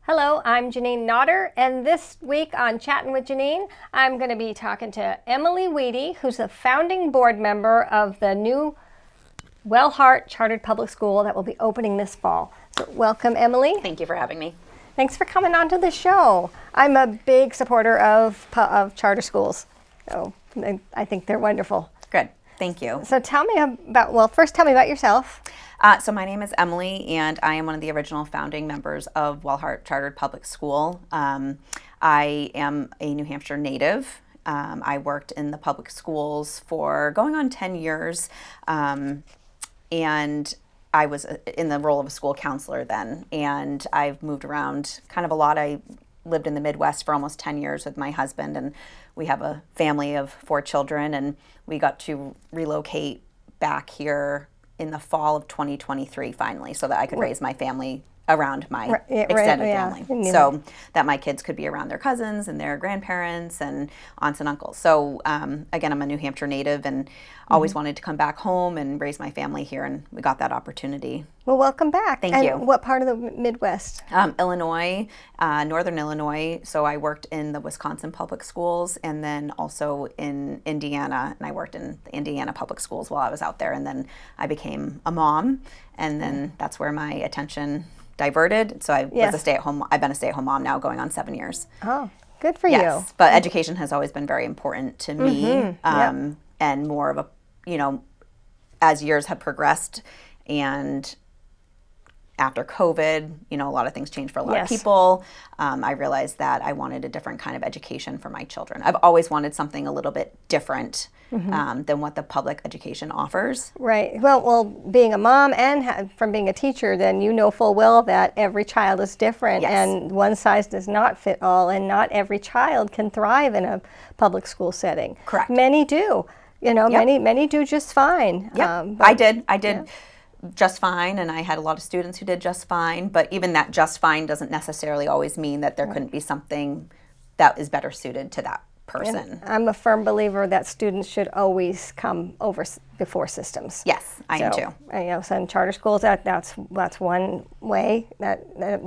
Hello, I'm Janine Nodder, and this week on Chatting with Janine, I'm going to be talking to Emily Weedy, who's a founding board member of the new Wellheart Chartered Public School that will be opening this fall. So welcome, Emily. Thank you for having me. Thanks for coming on to the show. I'm a big supporter of charter schools, so I think they're wonderful. Good. Thank you. So tell me first tell me about yourself. So my name is Emily, and I am one of the original founding members of Wellheart Chartered Public School. I am a New Hampshire native. I worked in the public schools for going on 10 years, and I was in the role of a school counselor then, and I've moved around kind of a lot. I lived in the Midwest for almost 10 years with my husband, and we have a family of 4 children, and we got to relocate back here in the fall of 2023 finally, so that I could raise my family around my extended family, so that my kids could be around their cousins and their grandparents and aunts and uncles. So again, I'm a New Hampshire native and always wanted to come back home and raise my family here, and we got that opportunity. Well, welcome back. Thank you. What part of the Midwest? Illinois, northern Illinois. So I worked in the Wisconsin public schools and then also in Indiana, and I worked in the Indiana public schools while I was out there, and then I became a mom, and then that's where my attention diverted. So I was a stay-at-home. I've been a stay-at-home mom now going on 7 years. Oh, good for you. But education has always been very important to me, and more of a, as years have progressed, and after COVID, a lot of things changed for a lot of people. I realized that I wanted a different kind of education for my children. I've always wanted something a little bit different than what the public education offers. Right. Well, being a mom and from being a teacher, then you know full well that every child is different, and one size does not fit all, and not every child can thrive in a public school setting. Correct. Many do. Many do just fine. Yeah, I did just fine, and I had a lot of students who did just fine, but even that just fine doesn't necessarily always mean that there couldn't be something that is better suited to that person. And I'm a firm believer that students should always come over before systems. Yes, I am too. So in charter schools, that's one way that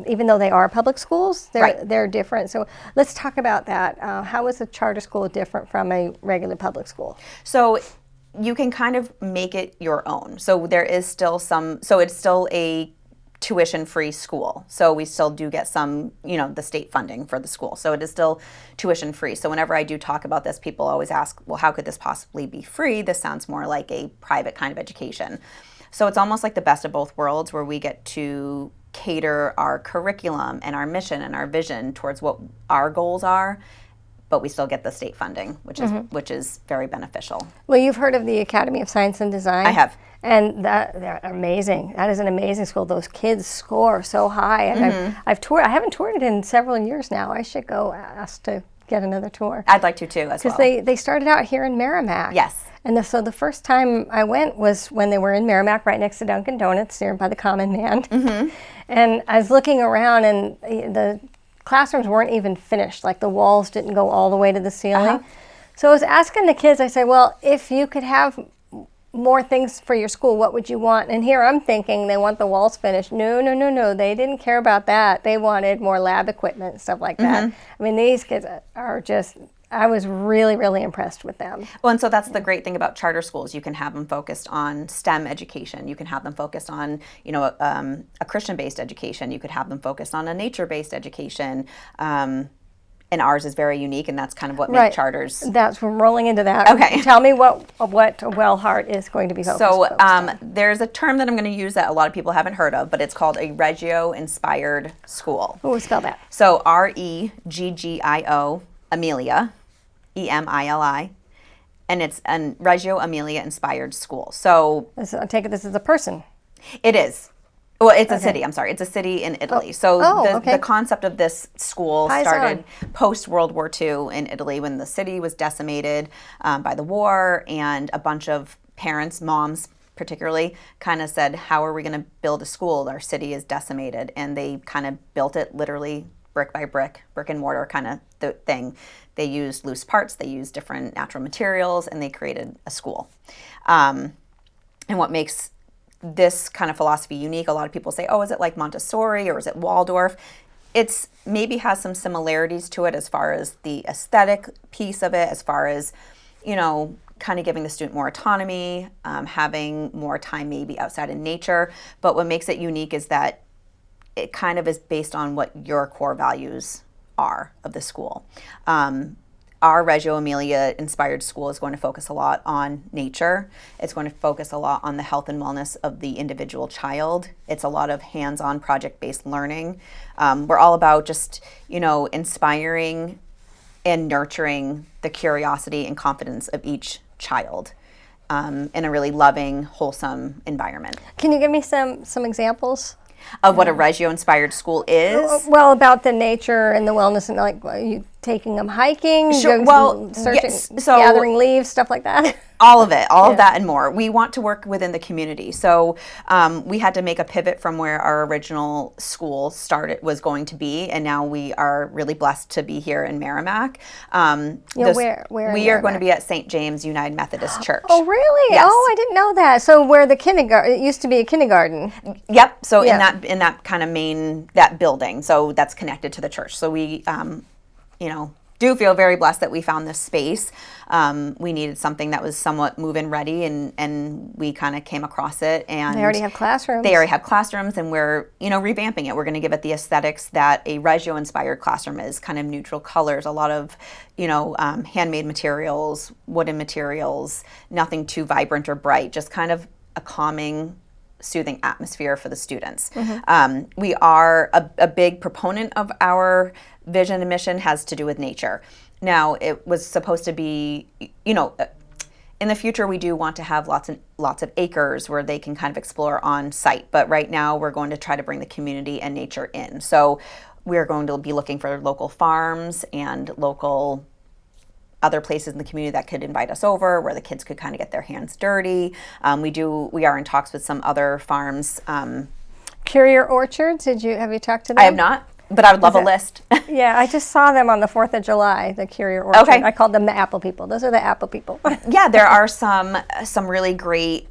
even though they are public schools, they're different. So let's talk about that. How is a charter school different from a regular public school? So you can kind of make it your own. So there is still it's still a tuition-free school. So we still do get some, the state funding for the school. So it is still tuition-free. So whenever I do talk about this, people always ask, well, how could this possibly be free? This sounds more like a private kind of education. So it's almost like the best of both worlds, where we get to cater our curriculum and our mission and our vision towards what our goals are, but we still get the state funding, which is very beneficial. Well, you've heard of the Academy of Science and Design? I have. And they're amazing. That is an amazing school. Those kids score so high. And I haven't toured it in several years now. I should go ask to get another tour. I'd like to too, as well. Because they started out here in Merrimack. Yes. And so the first time I went was when they were in Merrimack, right next to Dunkin' Donuts, there by the Common Man. And I was looking around, and the classrooms weren't even finished. Like the walls didn't go all the way to the ceiling. So I was asking the kids, I said, well, if you could have more things for your school, what would you want? And here I'm thinking they want the walls finished. No. They didn't care about that. They wanted more lab equipment and stuff like that. I mean, these kids are just, I was really, really impressed with them. Well, and so that's the great thing about charter schools. You can have them focused on STEM education. You can have them focused on, a Christian-based education. You could have them focused on a nature-based education. And ours is very unique, and that's kind of what makes charters. That's we're rolling into that. Okay. Tell me what Wellheart is going to be focused on. So there's a term that I'm going to use that a lot of people haven't heard of, but it's called a Reggio-inspired school. Oh, spell that. So Reggio, Amelia, Emili, and it's a Reggio Emilia inspired school. So I take it this is a person. It is. Well, it's a city. I'm sorry. It's a city in Italy. The concept of this school started post-World War II in Italy, when the city was decimated by the war, and a bunch of parents, moms, particularly kind of said, how are we going to build a school? Our city is decimated. And they kind of built it literally brick by brick and mortar kind of thing. They used loose parts, they used different natural materials, and they created a school. And what makes this kind of philosophy unique, a lot of people say, oh, is it like Montessori or is it Waldorf? It's maybe has some similarities to it as far as the aesthetic piece of it, as far as, kind of giving the student more autonomy, having more time maybe outside in nature. But what makes it unique is that it kind of is based on what your core values are of the school. Our Reggio Emilia inspired school is going to focus a lot on nature. It's going to focus a lot on the health and wellness of the individual child. It's a lot of hands-on project-based learning. We're all about just, inspiring and nurturing the curiosity and confidence of each child in a really loving, wholesome environment. Can you give me some examples? Of what a Reggio-inspired school is? Well, about the nature and the wellness, and like, are you taking them hiking? Sure. Well, yes. So gathering leaves, stuff like that? All of it, all of that and more. We want to work within the community. So we had to make a pivot from where our original school was going to be, and now we are really blessed to be here in Merrimack. Where we are going to be at St. James United Methodist Church. Oh, really? Yes. Oh, I didn't know that. So where the kindergarten, it used to be a kindergarten. Yep. So in that kind of that building. So that's connected to the church. So we, do feel very blessed that we found this space. We needed something that was somewhat move-in ready, and we kind of came across it. And they already have classrooms. And we're, revamping it. We're going to give it the aesthetics that a Reggio-inspired classroom is, kind of neutral colors, a lot of, handmade materials, wooden materials, nothing too vibrant or bright, just kind of a calming, soothing atmosphere for the students. Mm-hmm. We are a big proponent of our vision and mission has to do with nature. Now, it was supposed to be, in the future, we do want to have lots of acres where they can kind of explore on site. But right now, we're going to try to bring the community and nature in. So we're going to be looking for local farms and local other places in the community that could invite us over, where the kids could kind of get their hands dirty. We are in talks with some other farms. Courier Orchards, have you talked to them? I have not. But I would love a list. Yeah, I just saw them on the 4th of July, the Courier Orchard. Okay. I called them the Apple people. Those are the Apple people. Yeah, there are some really great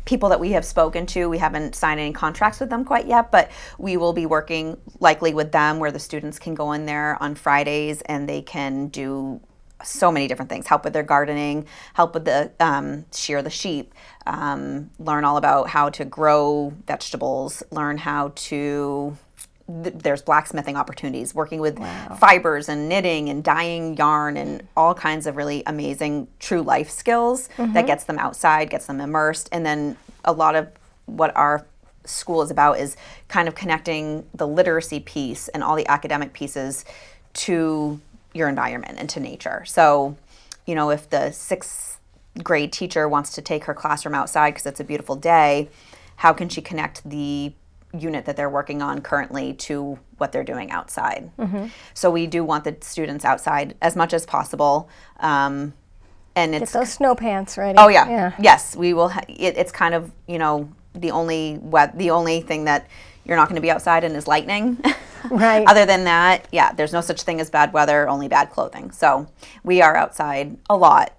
people that we have spoken to. We haven't signed any contracts with them quite yet, but we will be working likely with them where the students can go in there on Fridays and they can do so many different things, help with their gardening, help with the shear the sheep, learn all about how to grow vegetables, learn how to... There's blacksmithing opportunities, working with fibers and knitting and dyeing yarn and all kinds of really amazing true life skills that gets them outside, gets them immersed. And then a lot of what our school is about is kind of connecting the literacy piece and all the academic pieces to your environment and to nature. So, if the 6th grade teacher wants to take her classroom outside because it's a beautiful day, how can she connect the unit that they're working on currently to what they're doing outside? Mm-hmm. So we do want the students outside as much as possible. And get those snow pants ready. Oh yeah. Yes, we will. It's kind of, the only thing that you're not going to be outside in is lightning. Right. Other than that, there's no such thing as bad weather, only bad clothing. So we are outside a lot.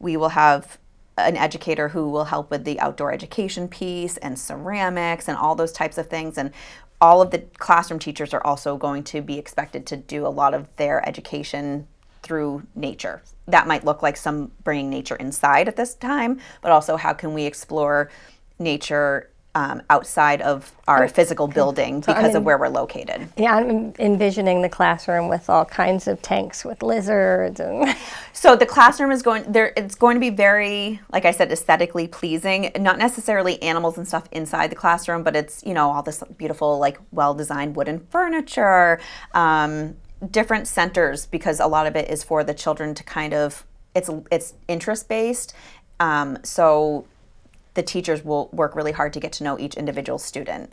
We will have an educator who will help with the outdoor education piece and ceramics and all those types of things. And all of the classroom teachers are also going to be expected to do a lot of their education through nature. That might look like some bringing nature inside at this time, but also how can we explore nature outside of our physical building because of where we're located. Yeah, I'm envisioning the classroom with all kinds of tanks with lizards. So the classroom is it's going to be very, like I said, aesthetically pleasing. Not necessarily animals and stuff inside the classroom, but it's, all this beautiful, well-designed wooden furniture, different centers, because a lot of it is for the children to kind of, it's interest-based. So the teachers will work really hard to get to know each individual student.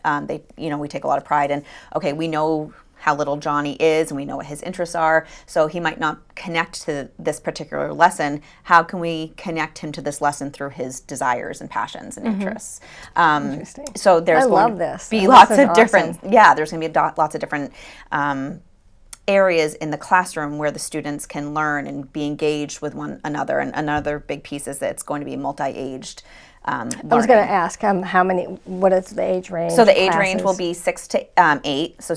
We take a lot of pride in, okay, we know how little Johnny is and we know what his interests are. So he might not connect to this particular lesson. How can we connect him to this lesson through his desires and passions and interests? Interesting. So there's I going love to this. be And lots this is of different, awesome. there's going to be lots of different areas in the classroom where the students can learn and be engaged with one another. And another big piece is that it's going to be multi-aged I was going to ask what is the age range? So the of age range will classes? be 6 to 8. So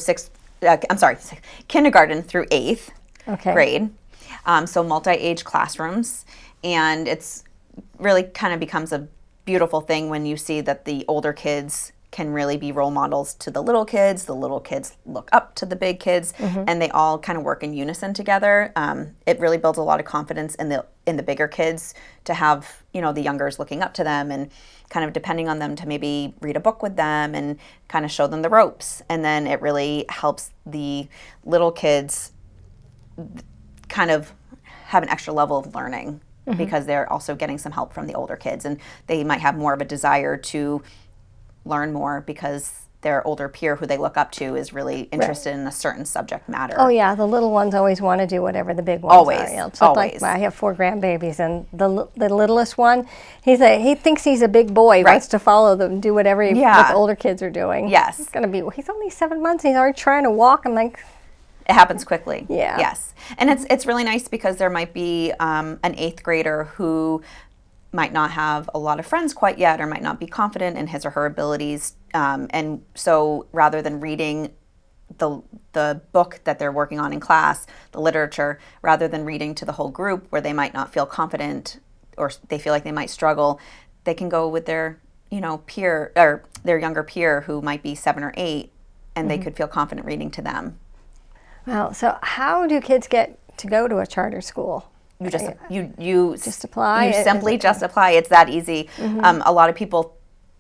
kindergarten through 8th Okay. grade. So multi-age classrooms. And it's really kind of becomes a beautiful thing when you see that the older kids can really be role models to the little kids look up to the big kids, and they all kind of work in unison together. It really builds a lot of confidence in the bigger kids to have, the youngers looking up to them and kind of depending on them to maybe read a book with them and kind of show them the ropes. And then it really helps the little kids kind of have an extra level of learning because they're also getting some help from the older kids, and they might have more of a desire to learn more because their older peer who they look up to is really interested in a certain subject matter. Oh yeah, the little ones always want to do whatever the big ones Always, are. It's like always. I have 4 grandbabies, and the littlest one, he thinks he's a big boy, Right. wants to follow them, do whatever what the older kids are doing. Yes. He's only 7 months, and he's already trying to walk. I'm like, It happens quickly. Yeah. Yes. And it's really nice because there might be an 8th grader who might not have a lot of friends quite yet or might not be confident in his or her abilities. And so rather than reading the book that they're working on in class, the literature, rather than reading to the whole group where they might not feel confident or they feel like they might struggle, they can go with their, peer or their younger peer who might be 7 or 8, and they could feel confident reading to them. well, so how do kids get to go to a charter school? You just Just apply? You simply just apply. It's that easy. A lot of people,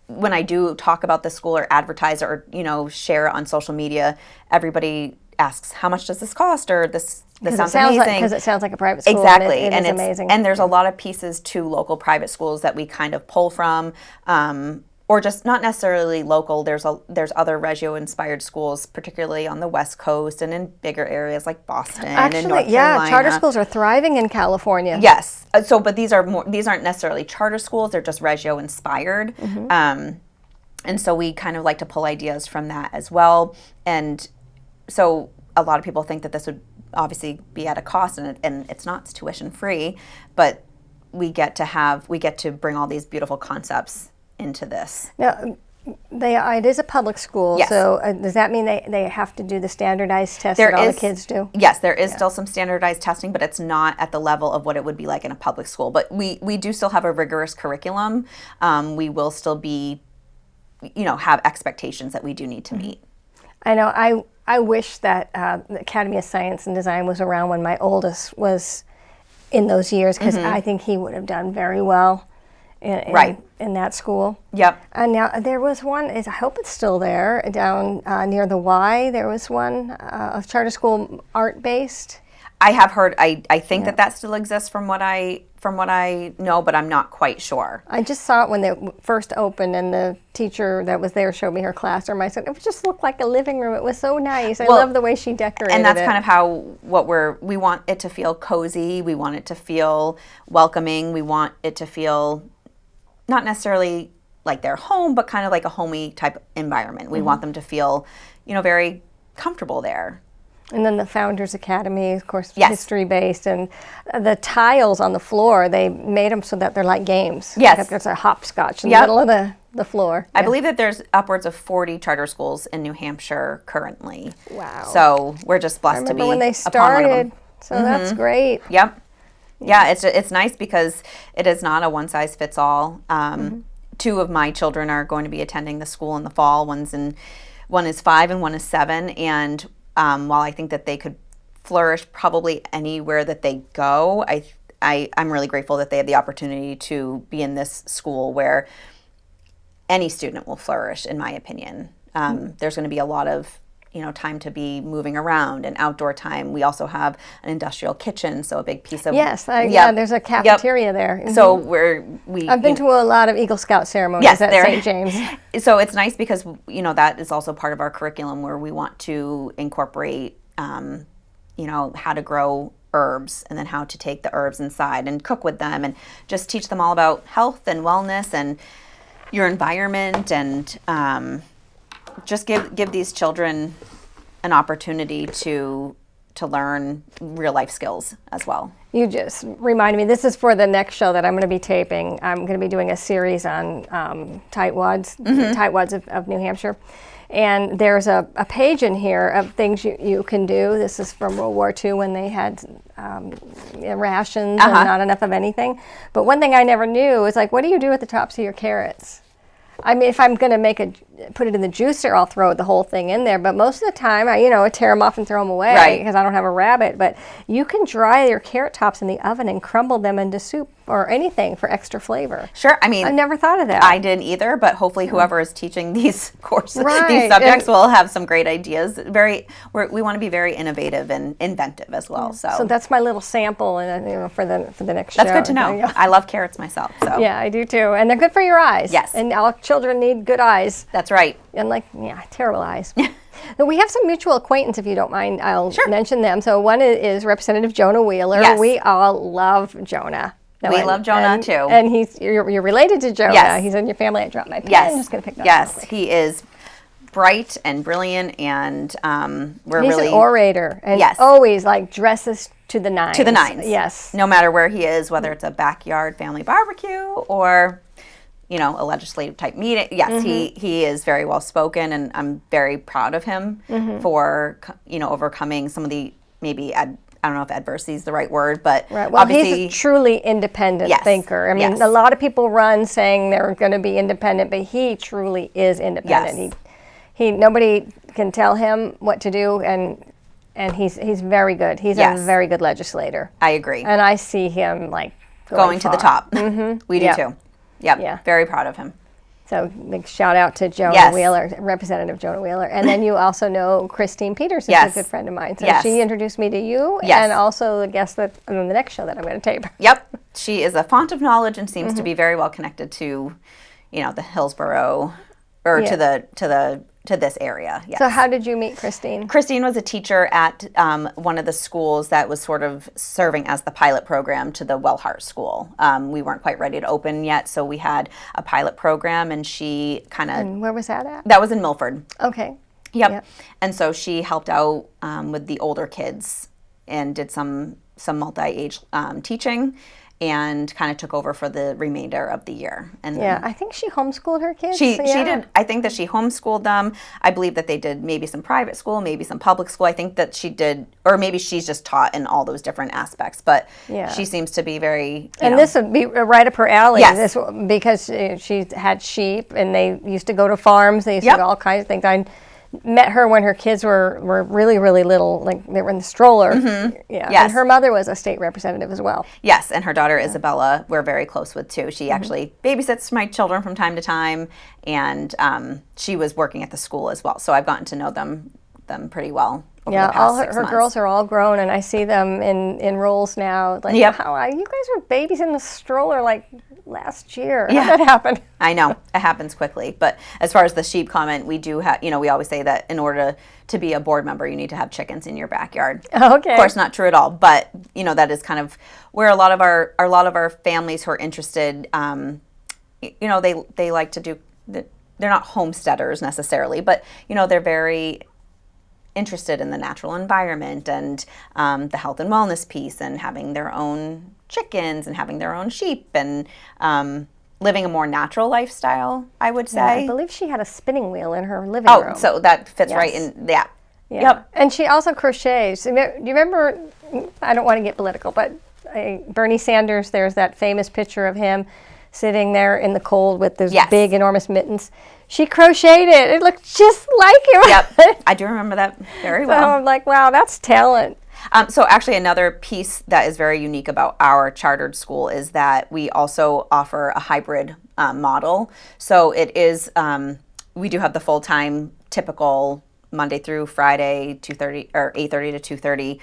when I do talk about the school or advertise or share it on social media, everybody asks, "How much does this cost?" Or this sounds amazing. Because it sounds like a private school. Exactly, and it's amazing. And there's a lot of pieces to local private schools that we kind of pull from. Or just not necessarily local. There's other Reggio-inspired schools, particularly on the West Coast and in bigger areas like Boston and North Carolina. Charter schools are thriving in California. Yes. But these aren't necessarily charter schools. They're just Reggio-inspired. And so we kind of like to pull ideas from that as well. And so a lot of people think that this would obviously be at a cost, and it's not. It's tuition free, but we get to bring all these beautiful concepts into this. Now, it is a public school, Yes. so does that mean they have to do the standardized test that all the kids do? Yes, there is still some standardized testing, but it's not at the level of what it would be like in a public school. But we do still have a rigorous curriculum. We will still be, have expectations that we do need to meet. I know. I wish that the Academy of Science and Design was around when my oldest was in those years, because I think he would have done very well in that school. Yep. And now there was one, I hope it's still there, down near the Y. There was one, a charter school art-based. I have heard. I think that still exists from what I know, but I'm not quite sure. I just saw it when they first opened, and the teacher that was there showed me her classroom. I said, it just looked like a living room. It was so nice. I love the way she decorated it. And that's kind of how we want it to feel cozy. We want it to feel welcoming. We want it to feel not necessarily like their home, but kind of like a homey type environment. We want them to feel, very comfortable there. And then the Founders Academy, of course, Yes. history-based. And the tiles on the floor, they made them so that they're like games. Yes. Like there's a hopscotch in Yep. the middle of the floor. I believe that there's upwards of 40 charter schools in New Hampshire currently. Wow. So we're just blessed to be Remember when they upon one of them. started, so that's great. Yep. Yeah, it's nice because it is not a one-size-fits-all. 2 of my children are going to be attending the school in the fall. One is 5 and one is 7. And while I think that they could flourish probably anywhere that they go, I'm really grateful that they have the opportunity to be in this school where any student will flourish, in my opinion. There's going to be a lot of time to be moving around and outdoor time. We also have an industrial kitchen, so a big piece of yeah, there's a cafeteria there. Mm-hmm. So I've been to a lot of Eagle Scout ceremonies at St. James. So it's nice because that is also part of our curriculum where we want to incorporate how to grow herbs and then how to take the herbs inside and cook with them and just teach them all about health and wellness and your environment and just give these children an opportunity to learn real life skills as well. You just reminded me, this is for the next show that I'm going to be taping. I'm going to be doing a series on tightwads of New Hampshire. And there's a page in here of things you can do. This is from World War II when they had rations and not enough of anything. But one thing I never knew is what do you do with the tops of your carrots? I mean, if I'm going to put it in the juicer, I'll throw the whole thing in there. But most of the time, I tear them off and throw them away because I don't have a rabbit. But you can dry your carrot tops in the oven and crumble them into soup or anything for extra flavor. Sure. I mean, I never thought of that. I didn't either, but hopefully whoever is teaching these courses, these subjects will have some great ideas. We want to be very innovative and inventive as well. So that's my little sample and for the next show. That's good to know. I love carrots myself. So yeah, I do too. And they're good for your eyes. Yes. And all children need good eyes. That's right. And terrible eyes. We have some mutual acquaintance, if you don't mind. I'll mention them. So one is Representative Jonah Wheeler. Yes. We all love Jonah. We love Jonah too. And you're related to Jonah. Yes. He's in your family. I dropped my pen. Yes. I'm just going to pick that up. Yes, he is bright and brilliant, and he's an orator, and always dresses to the nines. To the nines. Yes. No matter where he is, whether it's a backyard family barbecue or a legislative type meeting. Yes, he is very well spoken, and I'm very proud of him for overcoming some of the I don't know if adversity is the right word, but well, obviously he's a truly independent thinker. I mean, a lot of people run saying they're going to be independent, but he truly is independent. Yes. He nobody can tell him what to do, and he's very good. He's a very good legislator. I agree. And I see him going to the top. We do too. Yep. Yeah. Very proud of him. So big shout out to Jonah Wheeler, Representative Jonah Wheeler. And then you also know Christine Peters, who's a good friend of mine. So she introduced me to you and also the guest on the next show that I'm going to tape. Yep. She is a font of knowledge and seems to be very well connected to, the Hillsborough or to this area. Yes. So how did you meet Christine? Christine was a teacher at one of the schools that was sort of serving as the pilot program to the Wellheart school. We weren't quite ready to open yet, so we had a pilot program, and she kind of... And where was that at? That was in Milford. Okay. Yep. And so she helped out with the older kids and did some multi-age teaching, and kind of took over for the remainder of the year. And I think she homeschooled her kids. She did. I think that she homeschooled them. I believe that they did maybe some private school, maybe some public school. I think that she did, or maybe she's just taught in all those different aspects. But she seems to be very. This would be right up her alley. Yes. Because she had sheep, and they used to go to farms. They used to do all kinds of things. I met her when her kids were really, really little, they were in the stroller. Yes. And her mother was a state representative as well. Yes, and her daughter Isabella we're very close with too. She actually babysits my children from time to time, and she was working at the school as well. So I've gotten to know them pretty well over the past 6 months. Her girls are all grown, and I see them in roles now. Wow, you guys were babies in the stroller last year. How did that happen? I know. It happens quickly. But as far as the sheep comment, we do have, we always say that in order to be a board member, you need to have chickens in your backyard. Okay. Of course, not true at all. But, that is kind of where a lot of our families who are interested, they like to do, they're not homesteaders necessarily, but, they're very interested in the natural environment and the health and wellness piece and having their own chickens and having their own sheep and living a more natural lifestyle, I would say. I believe she had a spinning wheel in her living room. Oh, so that fits right in, Yeah. Yep. And she also crochets. Do you remember, I don't want to get political, but Bernie Sanders, there's that famous picture of him sitting there in the cold with those big, enormous mittens. She crocheted it. It looked just like him. Yep. I do remember that very well. So I'm like, wow, that's talent. So actually another piece that is very unique about our chartered school is that we also offer a hybrid model. So it is, we do have the full-time typical Monday through Friday, 2:30 or 8:30 to 2:30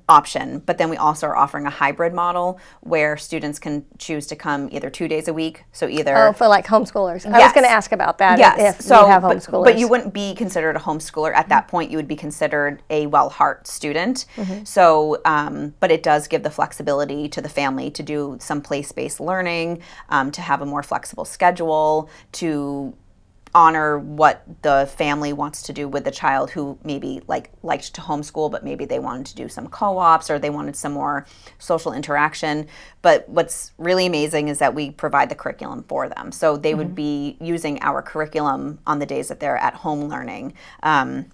option. But then we also are offering a hybrid model where students can choose to come either 2 days a week. So either for like homeschoolers. I was Yes. going to ask about that. Yes. If So, you have but, homeschoolers. but you wouldn't be considered a homeschooler at that point. You would be considered a Wellheart student. So, but it does give the flexibility to the family to do some place-based learning, to have a more flexible schedule, to honor what the family wants to do with the child who maybe liked to homeschool, but maybe they wanted to do some co-ops or they wanted some more social interaction. But what's really amazing is that we provide the curriculum for them. So they would be using our curriculum on the days that they're at home learning. And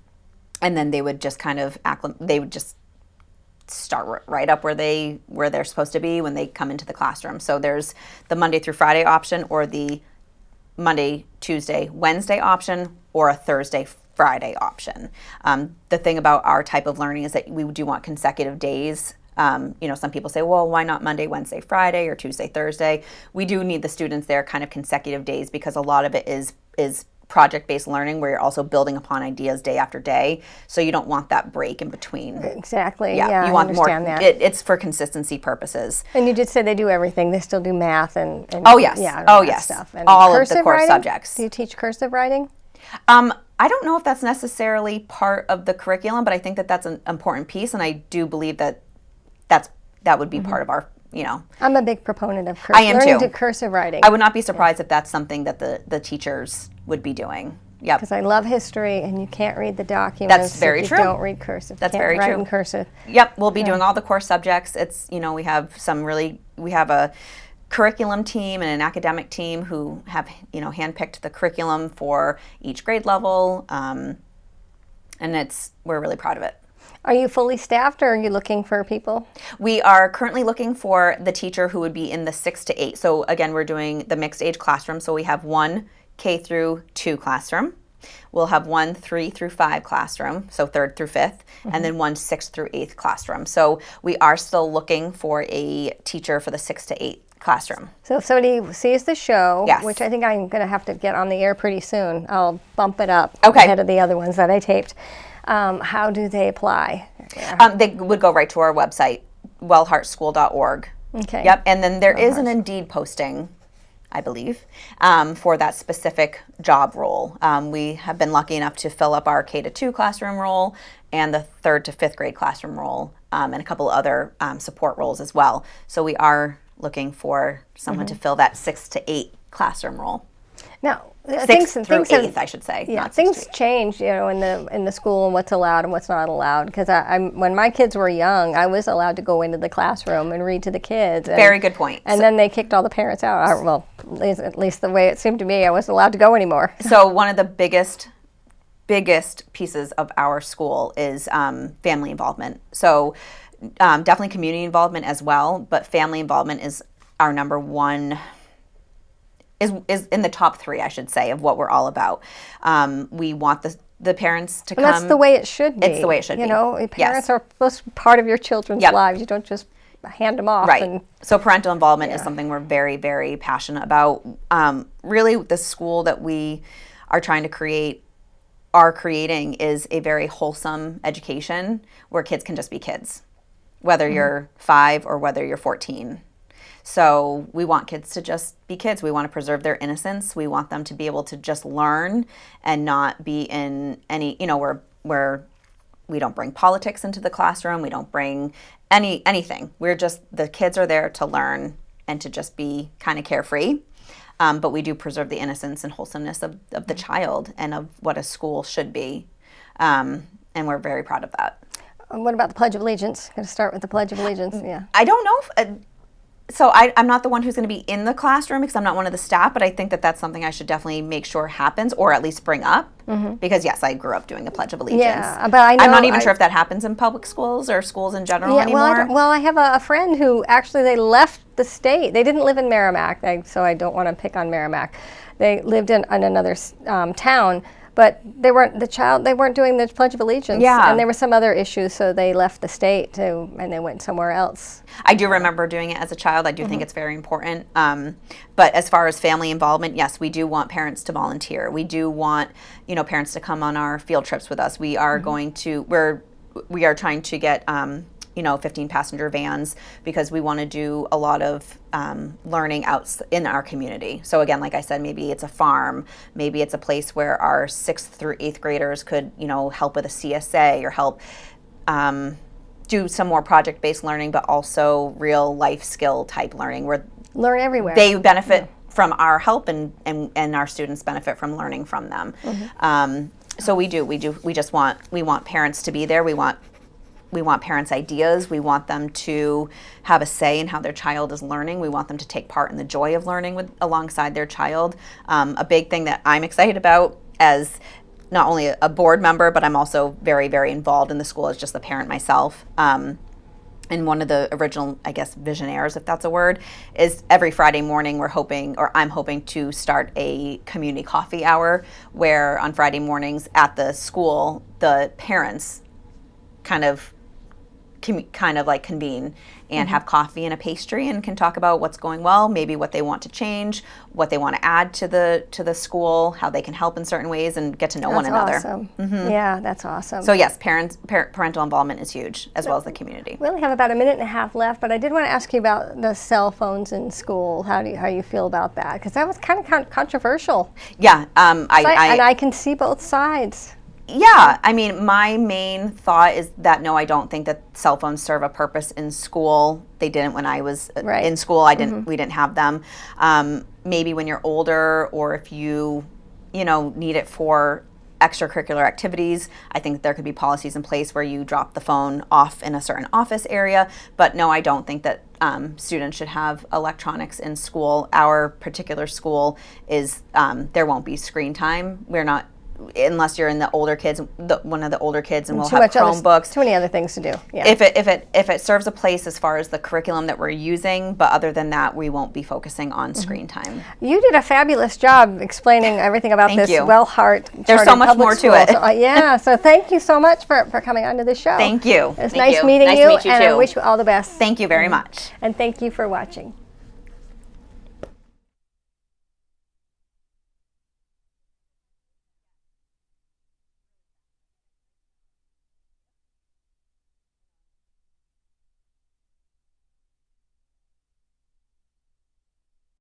then they would just kind of they would just start right up where they're supposed to be when they come into the classroom. So there's the Monday through Friday option, or the Monday, Tuesday, Wednesday option, or a Thursday, Friday option. The thing about our type of learning is that we do want consecutive days. Some people say, well, why not Monday, Wednesday, Friday, or Tuesday, Thursday? We do need the students there kind of consecutive days because a lot of it is project-based learning where you're also building upon ideas day after day. So you don't want that break in between. Exactly. Yeah, you I want understand more. that. It's for consistency purposes. And you did say they do everything. They still do math and Oh yes. yeah, Oh that yes. stuff. And all of the cursive core writing? subjects. Do you teach cursive writing? I don't know if that's necessarily part of the curriculum, but I think that that's an important piece, and I do believe that that would be part of our. I'm a big proponent of I am learning too. to cursive writing. I would not be surprised if that's something that the teachers would be doing. Yep. Because I love history, and you can't read the documents. That's very if true. You don't read cursive. That's you can't very write true. in cursive. Yep, we'll be doing all the core subjects. It's we have a curriculum team and an academic team who have handpicked the curriculum for each grade level, and we're really proud of it. Are you fully staffed, or are you looking for people? We are currently looking for the teacher who would be in the 6 to 8. So again, we're doing the mixed age classroom. So we have one K through 2 classroom. We'll have one 3 through 5 classroom, so 3rd through 5th, and then one 6th through 8th classroom. So we are still looking for a teacher for the 6 to 8 classroom. So if somebody sees the show, Yes. which I think I'm going to have to get on the air pretty soon, I'll bump it up Okay. ahead of the other ones that I taped. How do they apply? They would go right to our website, wellheartschool.org. Okay. Yep, and then there is an Indeed posting, I believe, for that specific job role. We have been lucky enough to fill up our K to 2 classroom role and the 3rd to 5th grade classroom role, and a couple other support roles as well. So we are looking for someone to fill that 6 to 8 classroom role. Now, 6th through 8th, I should say. Yeah, not 6 to things 8. change, in the school and what's allowed and what's not allowed. Because when my kids were young, I was allowed to go into the classroom and read to the kids. Very good point. And then they kicked all the parents out. Well, at least the way it seemed to me, I wasn't allowed to go anymore. So one of the biggest pieces of our school is family involvement. So definitely community involvement as well, but family involvement is our number one. Is in the top 3, I should say, of what we're all about. We want the parents to come. And that's the way it should be. It's the way it should be. Parents Yes. are supposed to be part of your children's Yep. lives. You don't just hand them off. Right. And So parental involvement is something we're very, very passionate about. Really, the school that we are trying to creating is a very wholesome education where kids can just be kids, whether you're 5 or whether you're 14. So we want kids to just be kids. We want to preserve their innocence. We want them to be able to just learn and not be in any, where we don't bring politics into the classroom. We don't bring anything. The kids are there to learn and to just be kind of carefree. But we do preserve the innocence and wholesomeness of the child and of what a school should be. And we're very proud of that. what about the Pledge of Allegiance? Going to start with the Pledge of Allegiance. Yeah. I don't know if... So I'm not the one who's going to be in the classroom because I'm not one of the staff, but I think that that's something I should definitely make sure happens or at least bring up because, yes, I grew up doing the Pledge of Allegiance. Yeah, but I'm not even sure if that happens in public schools or schools in general anymore. Well, I have a friend who actually they left the state. They didn't live in Merrimack, so I don't want to pick on Merrimack. They lived in another town, but they weren't doing the Pledge of Allegiance. Yeah. And there were some other issues, so they left the state too, and they went somewhere else. I do remember doing it as a child. I do think it's very important. But as far as family involvement, yes, we do want parents to volunteer. We do want, parents to come on our field trips with us. We are we are trying to get 15 passenger vans, because we want to do a lot of learning out in our community. So again, like I said, maybe it's a farm, maybe it's a place where our 6th through 8th graders could, help with a CSA or help do some more project-based learning, but also real life skill type learning where learn everywhere. They benefit from our help, and our students benefit from learning from them. So we want parents to be there. We want parents' ideas. We want them to have a say in how their child is learning. We want them to take part in the joy of learning alongside their child. A big thing that I'm excited about as not only a board member, but I'm also very, very involved in the school as just a parent myself. And one of the original, I guess, visionaries, if that's a word, is every Friday morning I'm hoping to start a community coffee hour where on Friday mornings at the school, the parents kind of convene and have coffee and a pastry and can talk about what's going well, maybe what they want to change, what they want to add to the school, how they can help in certain ways, and get to know one another. Awesome. Yeah, that's awesome. So yes, parental involvement is huge, as well as the community. We only have about a minute and a half left, but I did want to ask you about the cell phones in school. How you feel about that? Because that was kind of controversial. Yeah, and I can see both sides. Yeah, I mean, my main thought is that no, I don't think that cell phones serve a purpose in school. They didn't when I was in school. We didn't have them. Maybe when you're older, or if you need it for extracurricular activities, I think there could be policies in place where you drop the phone off in a certain office area. But no, I don't think that students should have electronics in school. Our particular school is there won't be screen time. We're not. Unless you're in one of the older kids, and we'll have Chromebooks. Too many other things to do. Yeah. If it serves a place as far as the curriculum that we're using, but other than that, we won't be focusing on screen time. You did a fabulous job explaining everything about this Wellheart. There's so much more to it. So thank you so much for coming onto the show. Thank you. It's nice meeting you, nice to meet you and too. I wish you all the best. Thank you very much. And thank you for watching.